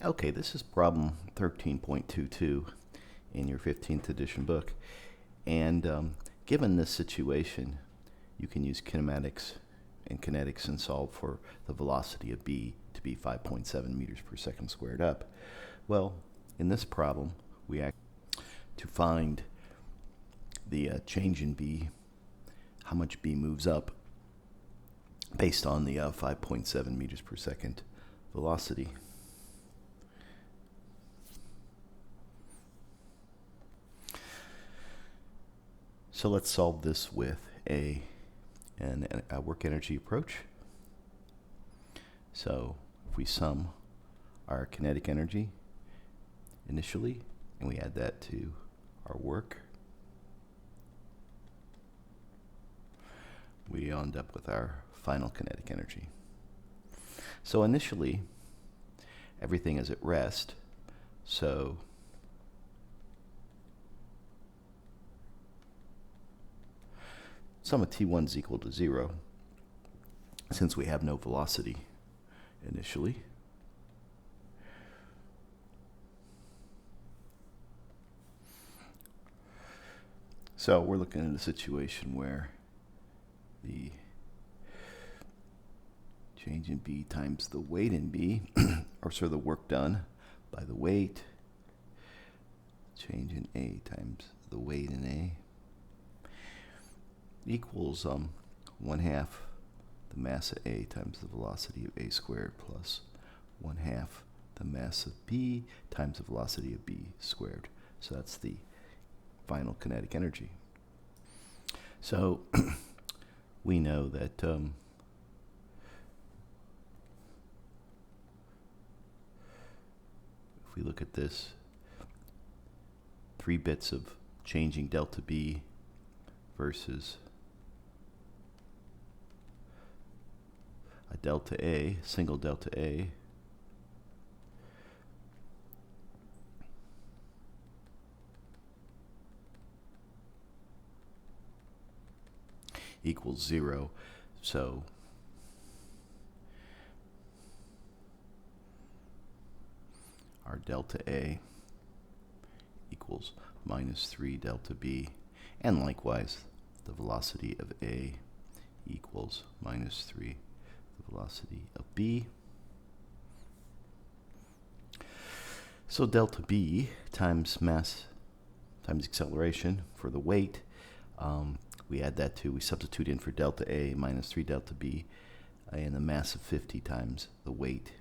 Okay, this is problem 13.22 in your 15th edition book. And given this situation, you can use kinematics and kinetics and solve for the velocity of B to be 5.7 meters per second squared up. Well, in this problem, we ask to find the change in B, how much B moves up based on the 5.7 meters per second velocity. So let's solve this with a work energy approach. So if we sum our kinetic energy initially and we add that to our work, we end up with our final kinetic energy. So initially everything is at rest, so sum of T1 is equal to 0 since we have no velocity initially. So we're looking at a situation where the change in B times the weight in B, or sort of the work done by the weight, change in A times the weight in A, equals 1/2 the mass of A times the velocity of A squared plus 1/2 the mass of B times the velocity of B squared. So that's the final kinetic energy. So we know that if we look at this, 3 bits of changing delta B versus a delta A, single delta A, equals 0. So our delta A equals minus 3 delta B, and likewise the velocity of A equals minus 3 the velocity of B. So delta B times mass times acceleration for the weight, we add that to, we substitute in for delta A minus 3 delta B, and the mass of 50 times the weight,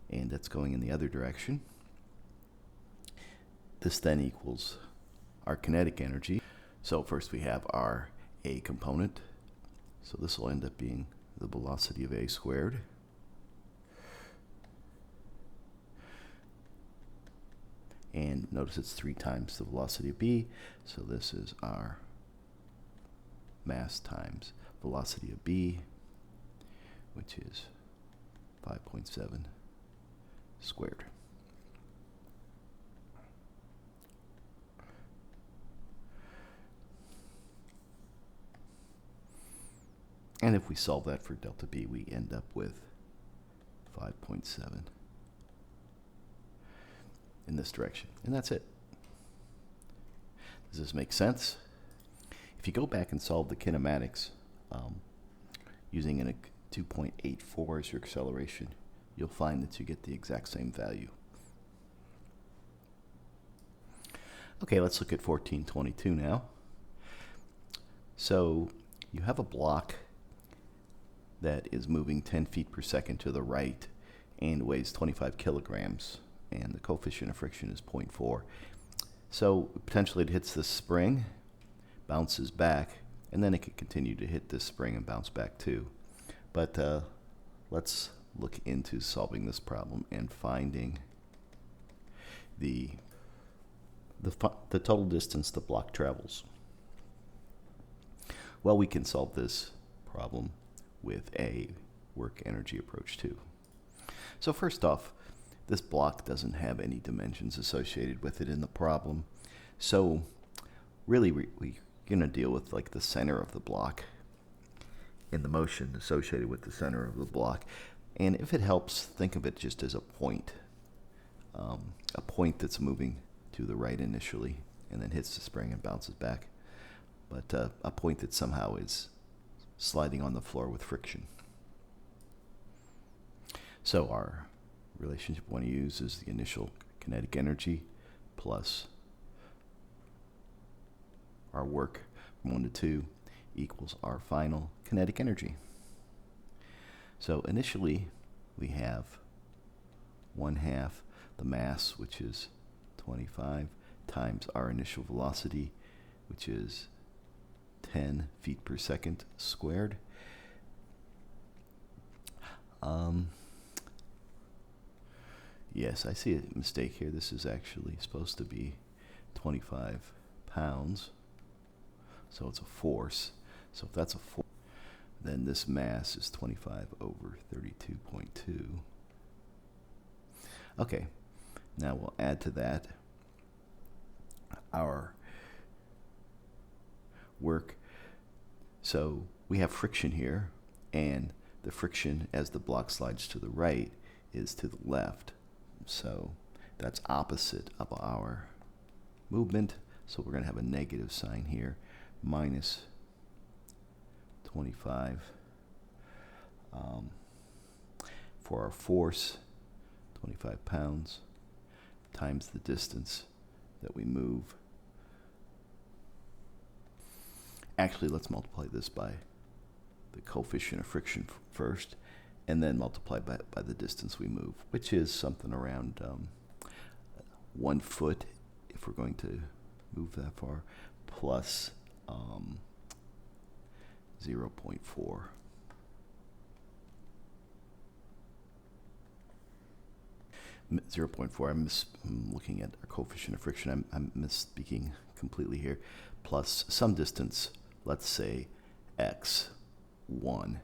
and that's going in the other direction. This then equals our kinetic energy. So first we have our A component, so this will end up being the velocity of A squared, and notice it's 3 times the velocity of B, so this is our mass times velocity of B, which is 5.7 squared. And if we solve that for delta B, we end up with 5.7 in this direction. And that's it. Does this make sense? If you go back and solve the kinematics using a 2.84 as your acceleration, you'll find that you get the exact same value. Okay, let's look at 1422 now. So you have a block that is moving 10 feet per second to the right and weighs 25 kilograms, and the coefficient of friction is 0.4. So potentially it hits this spring, bounces back, and then it could continue to hit this spring and bounce back too. But let's look into solving this problem and finding the total distance the block travels. Well, we can solve this problem with a work energy approach too. So first off, this block doesn't have any dimensions associated with it in the problem. So really we're going to deal with like the center of the block and the motion associated with the center of the block. And if it helps, think of it just as a point a point that's moving to the right initially and then hits the spring and bounces back, but a point that somehow is sliding on the floor with friction. So our relationship we want to use is the initial kinetic energy plus our work from 1 to 2 equals our final kinetic energy. So initially we have 1/2 the mass, which is 25, times our initial velocity, which is 10 feet per second squared. Yes, I see a mistake here. This is actually supposed to be 25 pounds. So it's a force. So if that's a force, then this mass is 25 over 32.2. Okay, now we'll add to that our work. So we have friction here, and the friction as the block slides to the right is to the left. So that's opposite of our movement. So we're going to have a negative sign here, minus 25 for our force, 25 pounds, times the distance that we move. Actually, let's multiply this by the coefficient of friction first, and then multiply by the distance we move, which is something around 1 foot if we're going to move that far, plus 0.4. I'm looking at our coefficient of friction. I'm misspeaking completely here. Plus some distance, let's say x1,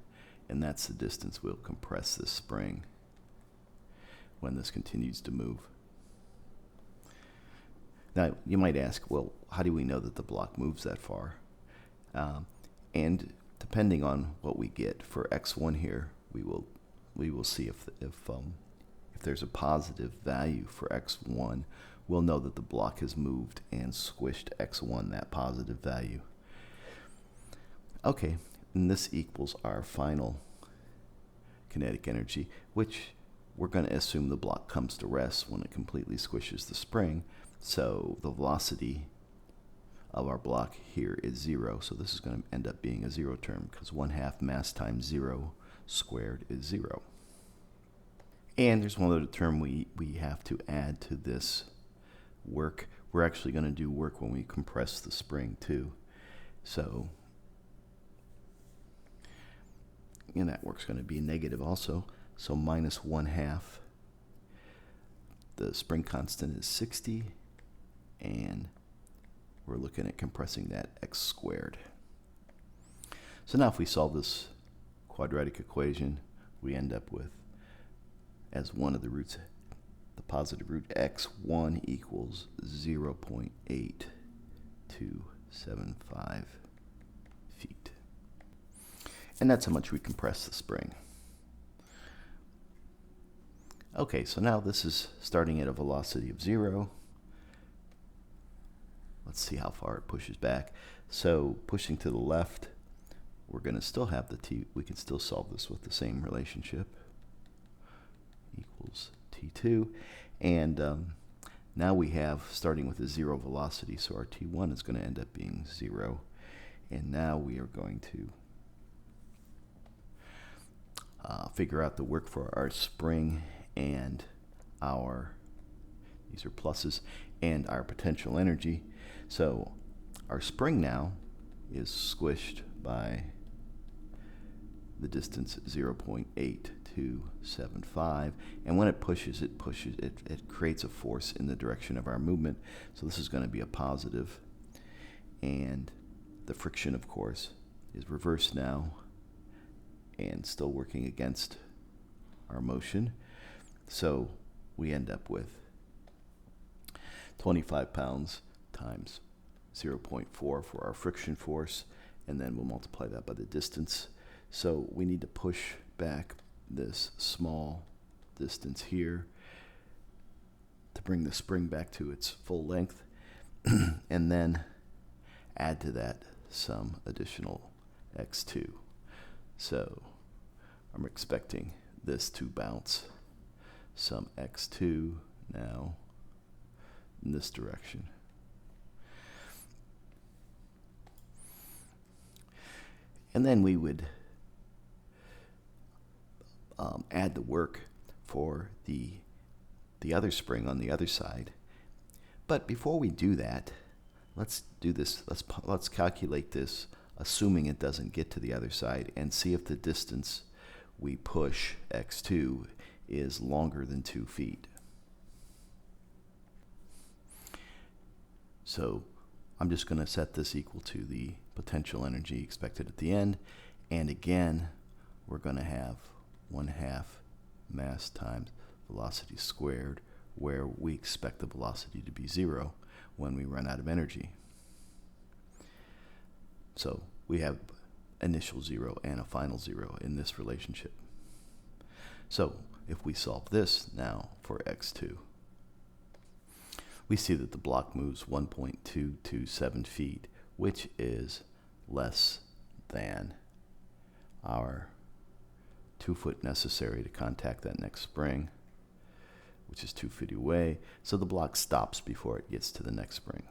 and that's the distance we'll compress this spring when this continues to move. Now, you might ask, well, how do we know that the block moves that far? And depending on what we get for x1 here, we will see if there's a positive value for x1, we'll know that the block has moved and squished x1, that positive value. Okay, and this equals our final kinetic energy, which we're going to assume the block comes to rest when it completely squishes the spring. So the velocity of our block here is 0. So this is going to end up being a 0 term, because 1/2 mass times 0 squared is 0. And there's one other term we have to add to this work. We're actually going to do work when we compress the spring too. So, and that work's going to be negative also. So minus 1/2. The spring constant is 60, and we're looking at compressing that x squared. So now if we solve this quadratic equation, we end up with, as one of the roots, the positive root, x1 equals 0.8275 feet. And that's how much we compress the spring. Okay, so now this is starting at a velocity of 0. Let's see how far it pushes back. So pushing to the left, we're going to still have the t. We can still solve this with the same relationship, equals t2. And now we have, starting with a 0 velocity, so our t1 is going to end up being 0. And now we are going to figure out the work for our spring and these are pluses, and our potential energy. So our spring now is squished by the distance 0.8275, and when it pushes, it creates a force in the direction of our movement. So this is going to be a positive, and the friction, of course, is reversed now and still working against our motion. So we end up with 25 pounds times 0.4 for our friction force, and then we'll multiply that by the distance. So we need to push back this small distance here bring the spring back to its full length, and then add to that some additional x2. So I'm expecting this to bounce some x2 now in this direction. And then we would add the work for the other spring on the other side. But before we do that, let's do this. Let's calculate this, assuming it doesn't get to the other side, and see if the distance we push x2 is longer than 2 feet. So I'm just going to set this equal to the potential energy expected at the end, and again we're going to have 1/2 mass times velocity squared, where we expect the velocity to be 0 when we run out of energy. So we have initial 0 and a final 0 in this relationship. So if we solve this now for x2, we see that the block moves 1.227 feet, which is less than our 2 foot necessary to contact that next spring, which is 2 feet away. So the block stops before it gets to the next spring.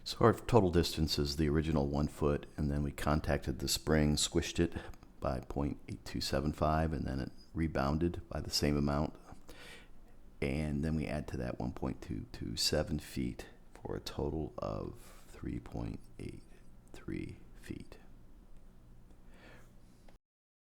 So our total distance is the original 1 foot, and then we contacted the spring, squished it by 0.8275, and then it rebounded by the same amount. And then we add to that 1.227 feet for a total of 3.83 feet.